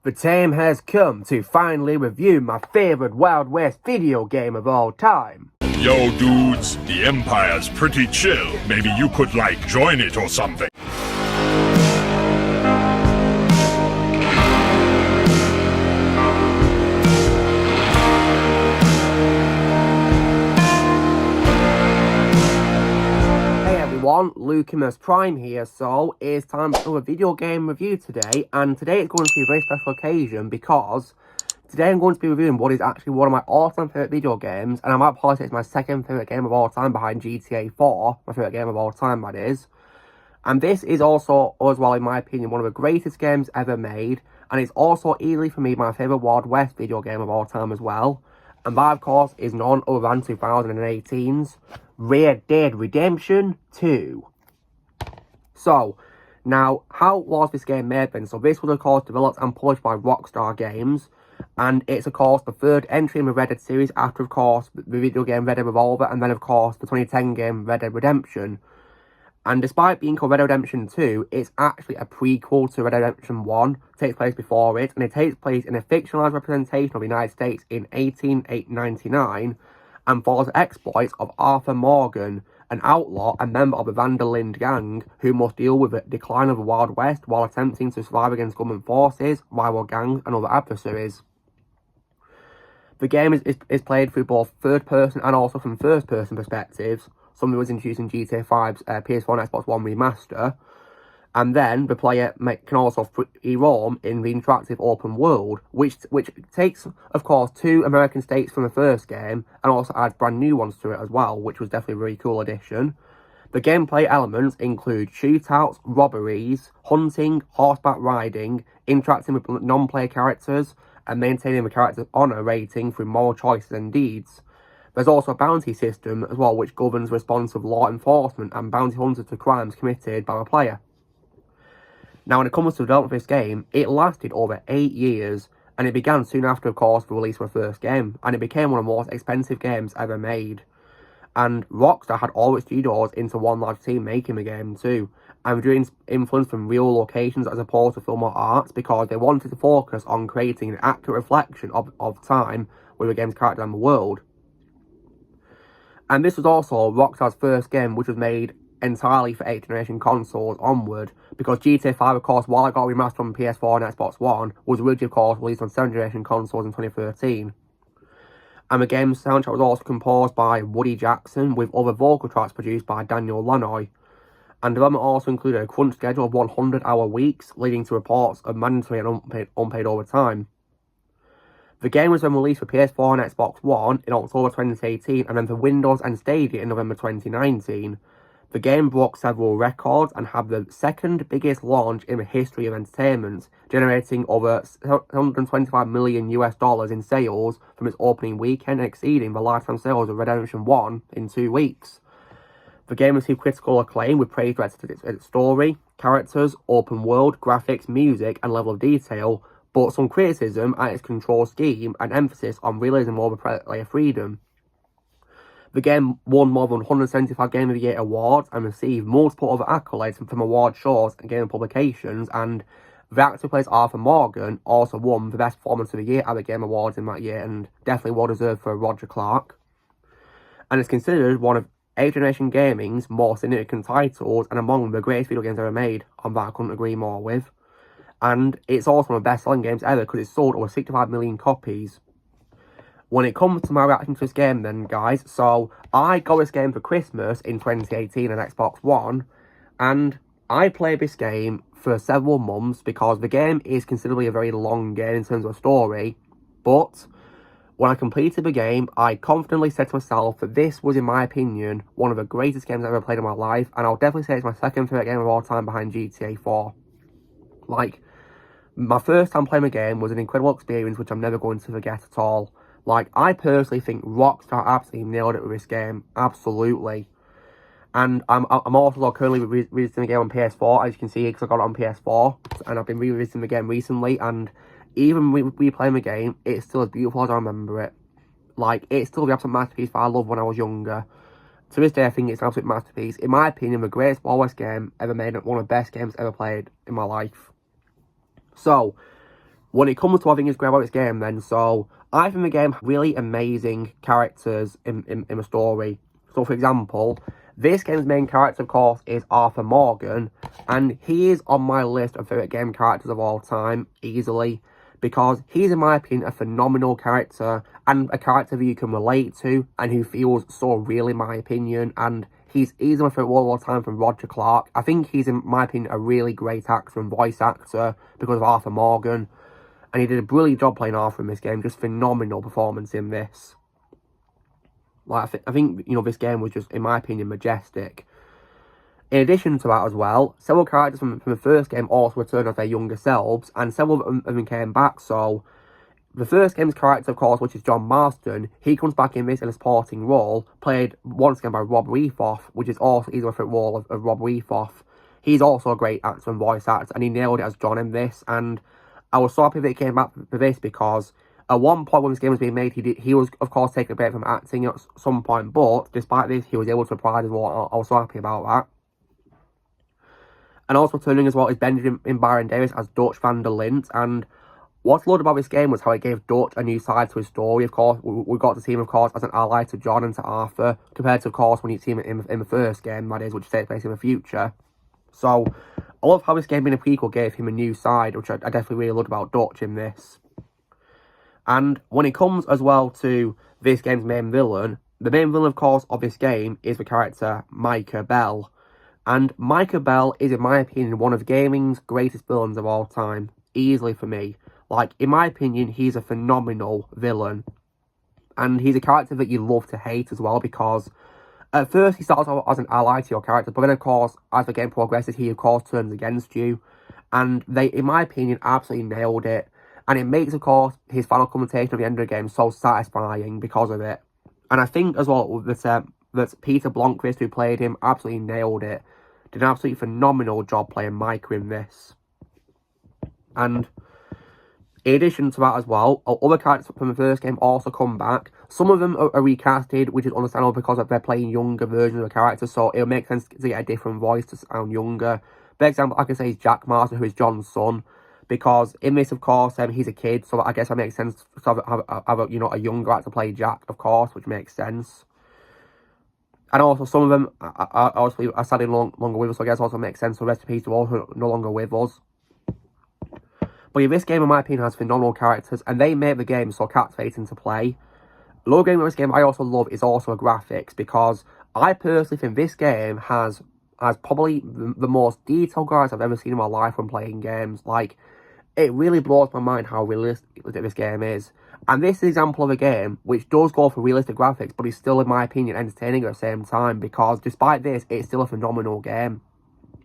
The time has come to finally review my favorite Wild West video game of all time. Yo, dudes, the Empire's pretty chill. Maybe you could, join it or something. Lucimus Prime here, so it's time for a video game review today, and today it's going to be a very special occasion because today I'm going to be reviewing what is actually one of my all-time favourite video games, and I might apologise, it's my second favourite game of all time behind GTA 4, my favourite game of all time that is. And this is also, as well in my opinion, one of the greatest games ever made, and it's also easily for me my favourite Wild West video game of all time as well. And that, of course, is none other than 2018's Red Dead Redemption 2. So, now, how was this game made then? So this was, of course, developed and published by Rockstar Games, and it's, of course, the third entry in the Red Dead series after, of course, the video game Red Dead Revolver, and then, of course, the 2010 game Red Dead Redemption. And despite being called Red Dead Redemption 2, it's actually a prequel to Red Dead Redemption 1, takes place before it, and it takes place in a fictionalized representation of the United States in 1899, and follows the exploits of Arthur Morgan, an outlaw and member of the Van der Linde gang, who must deal with the decline of the Wild West while attempting to survive against government forces, rival gangs, and other adversaries. The game is played through both third-person and also from first-person perspectives, something was introduced in GTA 5's PS4 and Xbox One remaster, and then the player can also free roam in the interactive open world, which takes, of course, 2 American states from the first game, and also adds brand new ones to it as well, which was definitely a very cool addition. The gameplay elements include shootouts, robberies, hunting, horseback riding, interacting with non-player characters, and maintaining the character's honour rating through moral choices and deeds. There's also a bounty system as well, which governs the response of law enforcement and bounty hunters to crimes committed by the player. Now, when it comes to the development of this game, it lasted over 8 years, and it began soon after, of course, the release of the first game, and it became one of the most expensive games ever made. And Rockstar had all its studios into one large team making the game too, and drew influence from real locations as opposed to film or art, because they wanted to focus on creating an accurate reflection of time with the game's character and the world. And this was also Rockstar's first game, which was made entirely for 8th generation consoles onward, because GTA 5, of course, while it got remastered on PS4 and Xbox One, was originally, of course, released on 7th generation consoles in 2013. And the game's soundtrack was also composed by Woody Jackson, with other vocal tracks produced by Daniel Lanois. And development also included a crunch schedule of 100-hour weeks, leading to reports of mandatory and unpaid overtime. The game was then released for PS4 and Xbox One in October 2018, and then for Windows and Stadia in November 2019. The game broke several records and had the second biggest launch in the history of entertainment, generating over $125 million in sales from its opening weekend and exceeding the lifetime sales of Red Dead Redemption 1 in 2 weeks. The game received critical acclaim with praise for its story, characters, open world, graphics, music, and level of detail, but some criticism at its control scheme and emphasis on realism over player freedom. The game won more than 175 Game of the Year awards and received multiple other accolades from award shows and game publications, and the actor who plays Arthur Morgan also won the Best Performance of the Year at the Game Awards in that year, and definitely well deserved for Roger Clark. And it's considered one of 8th generation gaming's most significant titles and among the greatest video games ever made, on that I couldn't agree more with. And it's also one of the best selling games ever because it sold over 65 million copies. When it comes to my reaction to this game then, guys, so I got this game for Christmas in 2018 on Xbox One, and I played this game for several months because the game is considerably a very long game in terms of story, but when I completed the game, I confidently said to myself that this was, in my opinion, one of the greatest games I've ever played in my life, and I'll definitely say it's my second favourite game of all time behind GTA 4. My first time playing the game was an incredible experience which I'm never going to forget at all. I personally think Rockstar absolutely nailed it with this game. Absolutely. And I'm also currently revisiting the game on PS4, as you can see, because I got it on PS4. And I've been revisiting the game recently, and even replaying the game, it's still as beautiful as I remember it. It's still the absolute masterpiece that I loved when I was younger. To this day, I think it's an absolute masterpiece. In my opinion, the greatest Wild West game ever made, and one of the best games ever played in my life. So, when it comes to what I think is great about this game then, so I think the game has really amazing characters in the story. So for example, this game's main character, of course, is Arthur Morgan, and he is on my list of favourite game characters of all time, easily, because he's, in my opinion, a phenomenal character, and a character that you can relate to, and who feels so real, in my opinion, and he's easily my favourite of all time from Roger Clark. I think he's, in my opinion, a really great actor and voice actor because of Arthur Morgan, and he did a brilliant job playing Arthur in this game, just phenomenal performance in this. Like, I think, you know, this game was just, in my opinion, majestic. In addition to that as well, several characters from the first game also returned as their younger selves, and several of them came back, so the first game's character, of course, which is John Marston, he comes back in this in a supporting role, played once again by Rob Reethoff, which is also easily a favorite role of Rob Reethoff. He's also a great actor and voice actor, and he nailed it as John in this, and I was so happy that he came back for this because at one point when this game was being made, he was, of course, taking a break from acting at some point, but despite this, he was able to reprise his role. I was so happy about that. And also returning as well is Benjamin Byron Davis as Dutch van der Lint, and what's loved about this game was how it gave Dutch a new side to his story. Of course, we got to see him, of course, as an ally to John and to Arthur, compared to, of course, when you see him in the first game, that is, which takes place in the future. So, I love how this game being a prequel gave him a new side, which I definitely really loved about Dutch in this. And when it comes as well to this game's main villain, the main villain, of course, of this game is the character Micah Bell. And Micah Bell is, in my opinion, one of gaming's greatest villains of all time. Easily for me. Like, in my opinion, he's a phenomenal villain. And he's a character that you love to hate as well, because at first he starts out as an ally to your character, but then, of course, as the game progresses, he, of course, turns against you. And they, in my opinion, absolutely nailed it. And it makes, of course, his final confrontation at the end of the game so satisfying because of it. And I think, as well, that Peter Blomqvist, who played him, absolutely nailed it. Did an absolutely phenomenal job playing Micah in this. And in addition to that as well, other characters from the first game also come back. Some of them are recasted, which is understandable because they're playing younger versions of the characters, so it'll make sense to get a different voice to sound younger. For example, I can say is Jack Marston, who is John's son, because in this, of course, he's a kid, so I guess that makes sense to have a younger actor play Jack, of course, which makes sense. And also, some of them are sadly no longer with us, so I guess also makes sense. So rest in peace to also no longer with us. But yeah, this game, in my opinion, has phenomenal characters, and they make the game so captivating to play. Another game of this game I also love is also graphics, because I personally think this game has probably the most detailed graphics I've ever seen in my life when playing games. Like, it really blows my mind how realistic this game is. And this is an example of a game which does go for realistic graphics, but is still, in my opinion, entertaining at the same time, because despite this, it's still a phenomenal game.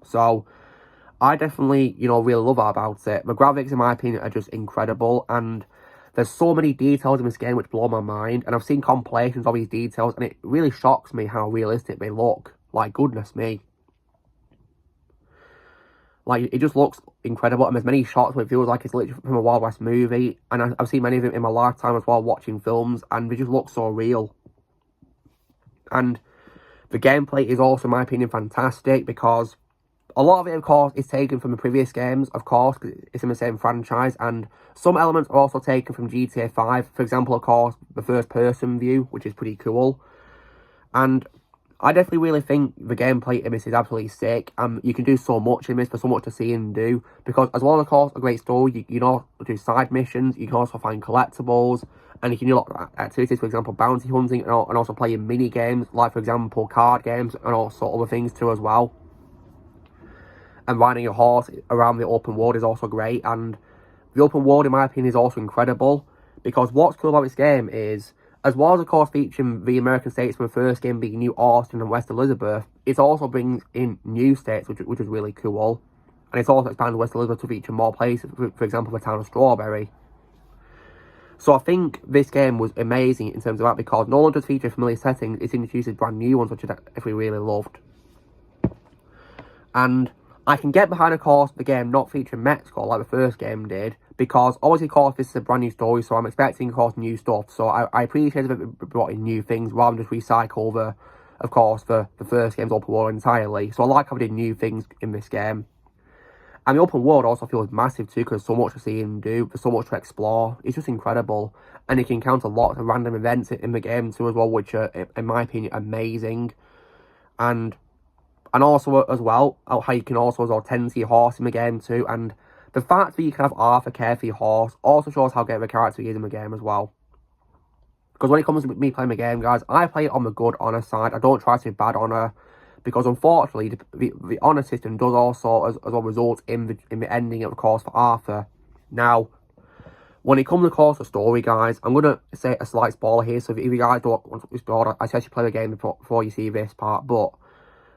So, I definitely, really love that about it. The graphics, in my opinion, are just incredible, and there's so many details in this game which blow my mind, and I've seen compilations of these details, and it really shocks me how realistic they look. Like, goodness me. Like, it just looks incredible, and there's many shots where it feels like it's literally from a Wild West movie, and I've seen many of them in my lifetime as well, watching films, and they just look so real. And the gameplay is also, in my opinion, fantastic, because a lot of it, of course, is taken from the previous games, of course, because it's in the same franchise, and some elements are also taken from GTA 5, for example, of course, the first-person view, which is pretty cool. And I definitely really think the gameplay in this is absolutely sick, and you can do so much in this, there's so much to see and do, because as well as, of course, a great story, you can also do side missions, you can also find collectibles, and you can do a lot of activities, for example, bounty hunting, and also playing mini-games, like, for example, card games, and also other things too as well. And riding a horse around the open world is also great, and the open world, in my opinion, is also incredible, because what's cool about this game is, as well as, of course, featuring the American states from the first game being New Austin and West Elizabeth, it also brings in new states, which is really cool. And it's also expanded West Elizabeth to feature more places, for example, the town of Strawberry. So I think this game was amazing in terms of that, because not only does it feature familiar settings, it introduces brand new ones, which we really loved. And I can get behind, of course, the game not featuring Mexico like the first game did, because obviously, of course, this is a brand new story, so I'm expecting, of course, new stuff. So I appreciate that it brought in new things rather than just recycle the first game's open world entirely. So I like how they did new things in this game. And the open world also feels massive too, because there's so much to see and do, there's so much to explore. It's just incredible. And you can encounter lots of random events in the game too as well, which are, in my opinion, amazing. And also as well, how you can also as well tend to your horse in the game too. And the fact that you can have Arthur care for your horse also shows how great of a character he is in the game as well. Because when it comes to me playing the game, guys, I play it on the good honor side. I don't try to be bad honor. Because unfortunately, the honor system does also as well result in the ending, of course, for Arthur. Now, when it comes to, of course, the story, guys, I'm going to say a slight spoiler here. So if you guys don't want to be spoiled, I suggest you play the game before you see this part. But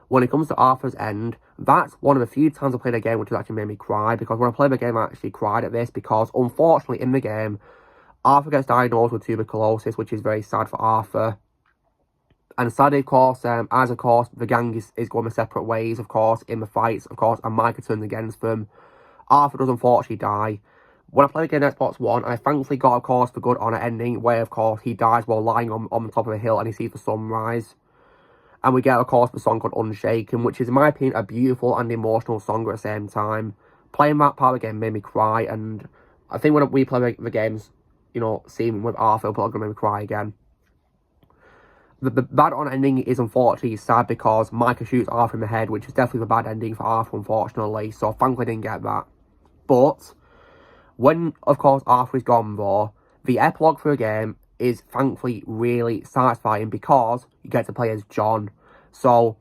when it comes to Arthur's end, that's one of the few times I played a game which has actually made me cry. Because when I played the game, I actually cried at this. Because unfortunately, in the game, Arthur gets diagnosed with tuberculosis, which is very sad for Arthur. And sadly, of course, the gang is going their separate ways, of course, in the fights, of course, and Micah turns against them. Arthur does unfortunately die. When I played the game Xbox One, I thankfully got, of course, the good honor ending, where, of course, he dies while lying on the top of a hill and he sees the sunrise. And we get, of course, the song called Unshaken, which is, in my opinion, a beautiful and emotional song at the same time. Playing that part of the game made me cry, and I think when we play the games, you know, seeing with Arthur, it'll probably make me cry again. The bad on ending is unfortunately sad because Micah shoots Arthur in the head, which is definitely the bad ending for Arthur, unfortunately. So thankfully I didn't get that. But when, of course, Arthur is gone though, the epilogue for the game is thankfully really satisfying because you get to play as John. So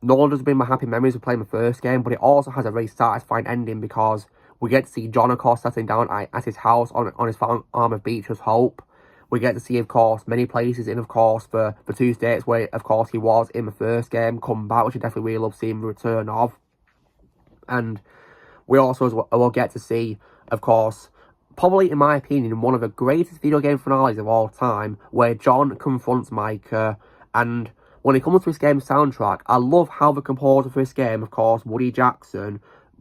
not only does it bring my happy memories of playing the first game, but it also has a very satisfying ending because we get to see John, of course, settling down at his house on his farm of Beecher's Hope. We get to see, of course, many places in, of course, the 2 states where, of course, he was in the first game come back, which I definitely really love seeing the return of. And we also as well will get to see, of course, probably, in my opinion, one of the greatest video game finales of all time, where John confronts Micah. And when it comes to this game's soundtrack, I love how the composer for this game, of course, Woody Jackson,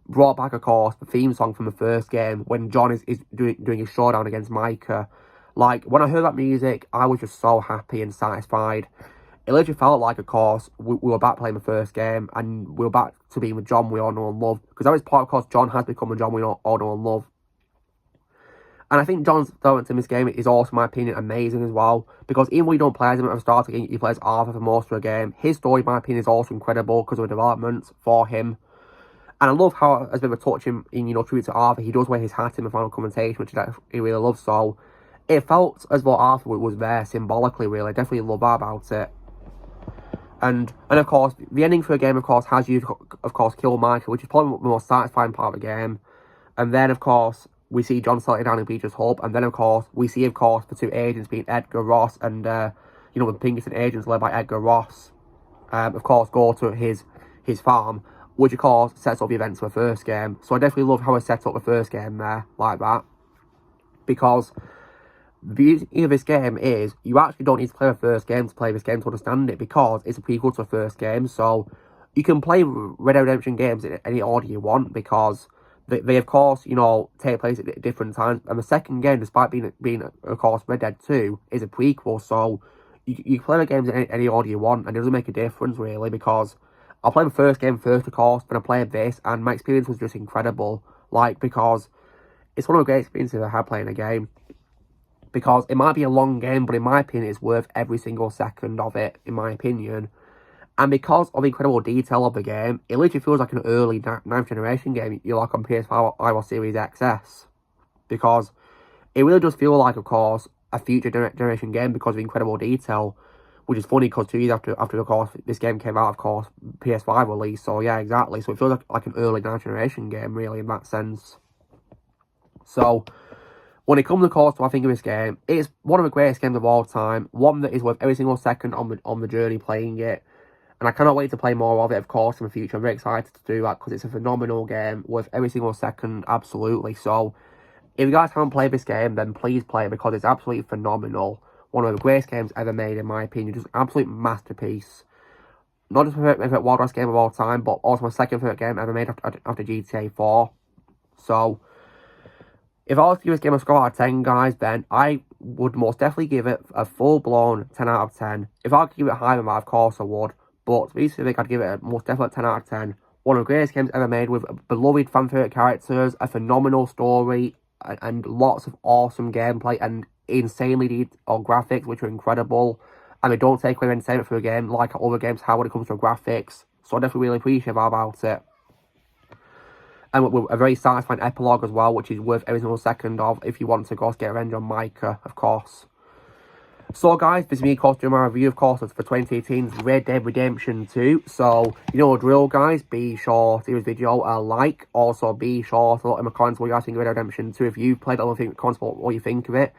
brought back, of course, the theme song from the first game when John is doing his showdown against Micah. Like, when I heard that music, I was just so happy and satisfied. It literally felt like, of course, we were back playing the first game, and we were back to being with John we all know and love. Because at this point, of course, John has become a John we all know and love. And I think John's development in this game is also, in my opinion, amazing as well. Because even when you don't play as him at the start of the game, you play as Arthur for most of the game. His story, in my opinion, is also incredible because of the development for him. And I love how, as a bit of a touch in tribute to Arthur, he does wear his hat in the final commentation, which I really love. So it felt as though Arthur was there symbolically, really. I definitely love that about it. And of course, the ending for the game, of course, has you, of course, kill Micah, which is probably the most satisfying part of the game. And then, of course, we see John settling down in Beecher's Hope. And then, of course, we see, of course, the 2 agents being Edgar Ross and, the Pinkerton agents led by Edgar Ross, of course, go to his farm, which, of course, sets up the events for the first game. So I definitely love how I set up the first game there, like that. Because the beauty of this game is you actually don't need to play the first game to play this game to understand it, because it's a prequel to the first game. So you can play Red Dead Redemption games in any order you want, because they of course, take place at different times. And the second game, despite being of course, Red Dead 2, is a prequel. So you can play the games in any order you want, and it doesn't make a difference, really, because I played the first game first, of course, then I played this, and my experience was just incredible. Like, because it's one of the great experiences I had playing a game. Because it might be a long game, but in my opinion, it's worth every single second of it, in my opinion. And because of the incredible detail of the game, it literally feels like an early 9th generation game you like on PS5 or Series XS. Because it really does feel like, of course, a future generation game because of the incredible detail. Which is funny because 2 years after, of course, this game came out, of course, PS5 release. So, yeah, exactly. So, it feels like an early 9th generation game, really, in that sense. So, when it comes, of course, to what I think of this game, it's one of the greatest games of all time. One that is worth every single second on the journey playing it. And I cannot wait to play more of it, of course, in the future. I'm very excited to do that because it's a phenomenal game, worth every single second, absolutely. So, if you guys haven't played this game, then please play it because it's absolutely phenomenal. One of the greatest games ever made, in my opinion. Just an absolute masterpiece. Not just my favourite Wild West game of all time, but also my second favourite game ever made after GTA 4. So, if I was to give this game a score out of 10, guys, then I would most definitely give it a full-blown 10 out of 10. If I could give it higher than that, of course I would. But to be specific, I'd give it a most definite 10 out of 10. one of the greatest games ever made, with beloved fan favourite characters, a phenomenal story, and lots of awesome gameplay, and insanely detailed graphics, which are incredible. And they don't take away entertainment for a game like other games have when it comes to graphics. So I definitely really appreciate that about it. And with a very satisfying epilogue as well, which is worth every single second of if you want to go get revenge on Micah, of course. So guys, this is me, of course, doing my review, of course, for 2018's Red Dead Redemption 2. So, you know the drill, guys. Be sure to give this video a like. Also, be sure to let in the comments what you guys think of Red Dead Redemption 2. If you've played it, I'll think comments what you think of it.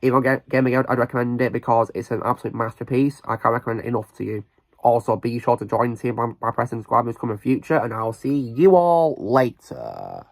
If I'm gaming out, I'd recommend it because it's an absolute masterpiece. I can't recommend it enough to you. Also, be sure to join the team by pressing subscribe in this coming future, and I'll see you all later.